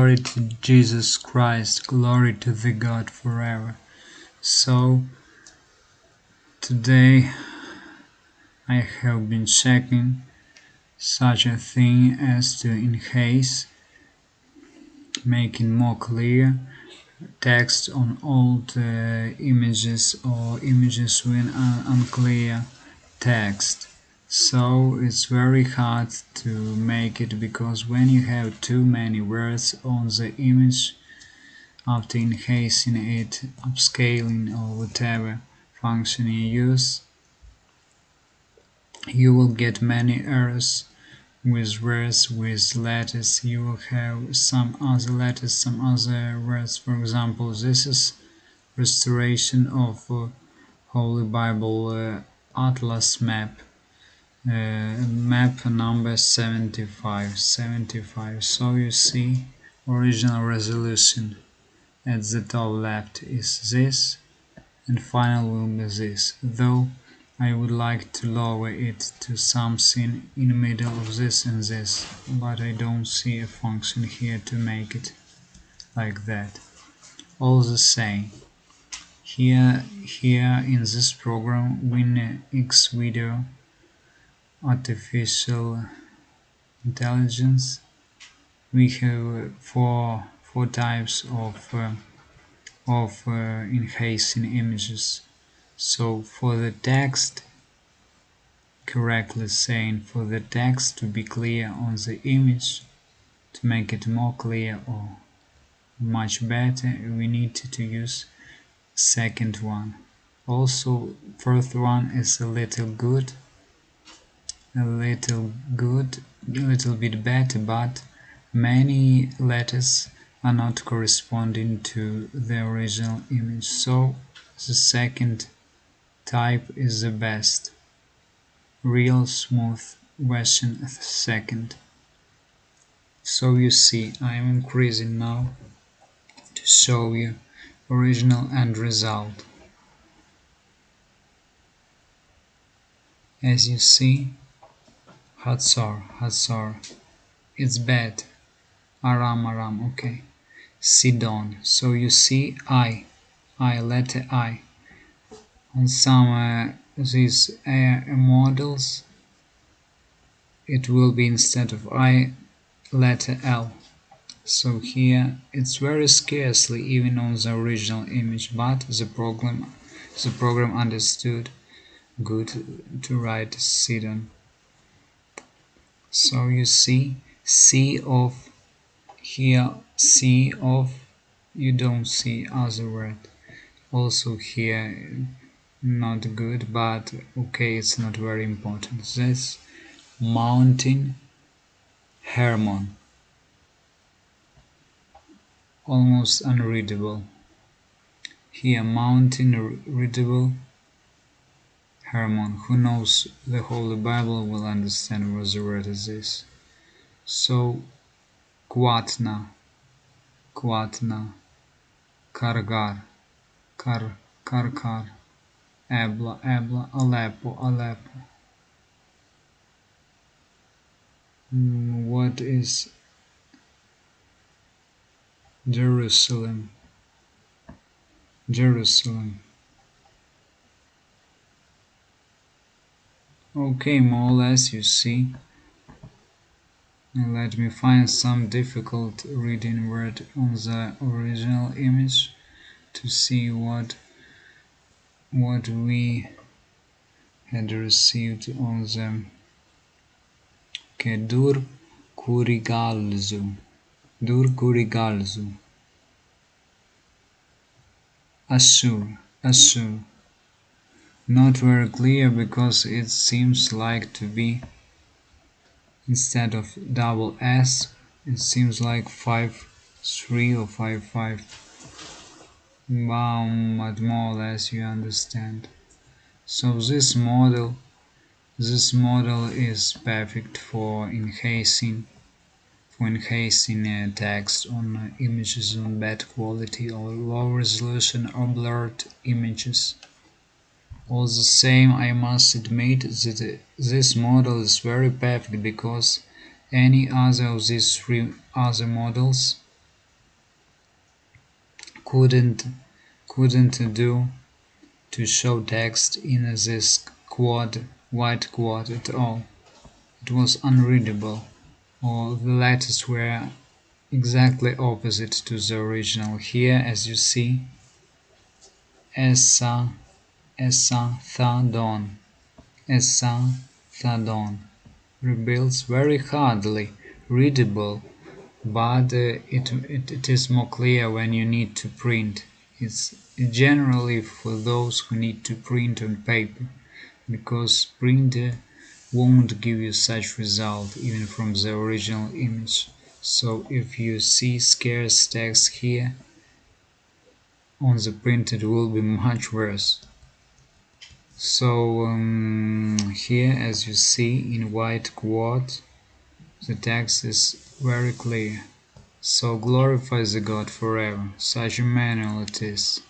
Glory to Jesus Christ, glory to the God forever. So today I have been checking such a thing as to enhance, making more clear text on old images or images with unclear text. So it's very hard to make it, because when you have too many words on the image, after enhancing it, upscaling or whatever function you use, you will get many errors with words, with letters. You will have some other letters, some other words. For example, this is restoration of Holy Bible Atlas map. Map number 75. So you see, original resolution at the top left is this, and final will be this, though I would like to lower it to something in the middle of this and this, but I don't see a function here to make it like that. All the same, here in this program, WinX Video Artificial Intelligence, we have four types of enhancing images. So for the text, correctly saying, for the text to be clear on the image, to make it more clear or much better, we need to use second one. Also, first one is a little bit better, but many letters are not corresponding to the original image, so the second type is the best. Real smooth version second. So you see, I am increasing now to show you original end result. As you see, Hatsor, it's bad. Aram, okay. Sidon, so you see I, letter I. On some these models, it will be, instead of I, letter L. So here it's very scarcely even on the original image, but the program understood good to write Sidon. So you see, C of, here C of, you don't see other word. Also here not good, but okay, it's not very important. This mountain, Hermon, almost unreadable. Here mountain, readable, Hermon. Who knows the Holy Bible will understand what the word is this. So Quatna, Kargar, Karkar, Ebla, Aleppo. What is Jerusalem? Okay, more or less you see. Now let me find some difficult reading word on the original image to see what we had received on them. Okay, dur kurigalzu, Assur. Not very clear, because it seems like to be, instead of double S, it seems like 5-3 or 5-5. But more or less you understand. So this model is perfect for enhancing text on images on bad quality or low resolution or blurred images. All the same, I must admit that this model is very perfect, because any other of these three other models couldn't do to show text in this white quad at all. It was unreadable. All the letters were exactly opposite to the original. Here, as you see, essa, thadon, essa, thadon, rebuilds very hardly readable, but it is more clear when you need to print. It's generally for those who need to print on paper, because printer won't give you such result even from the original image. So if you see scarce text here, on the print it will be much worse. So here, as you see in white quad, the text is very clear. So glorify the God forever. Such a manual it is.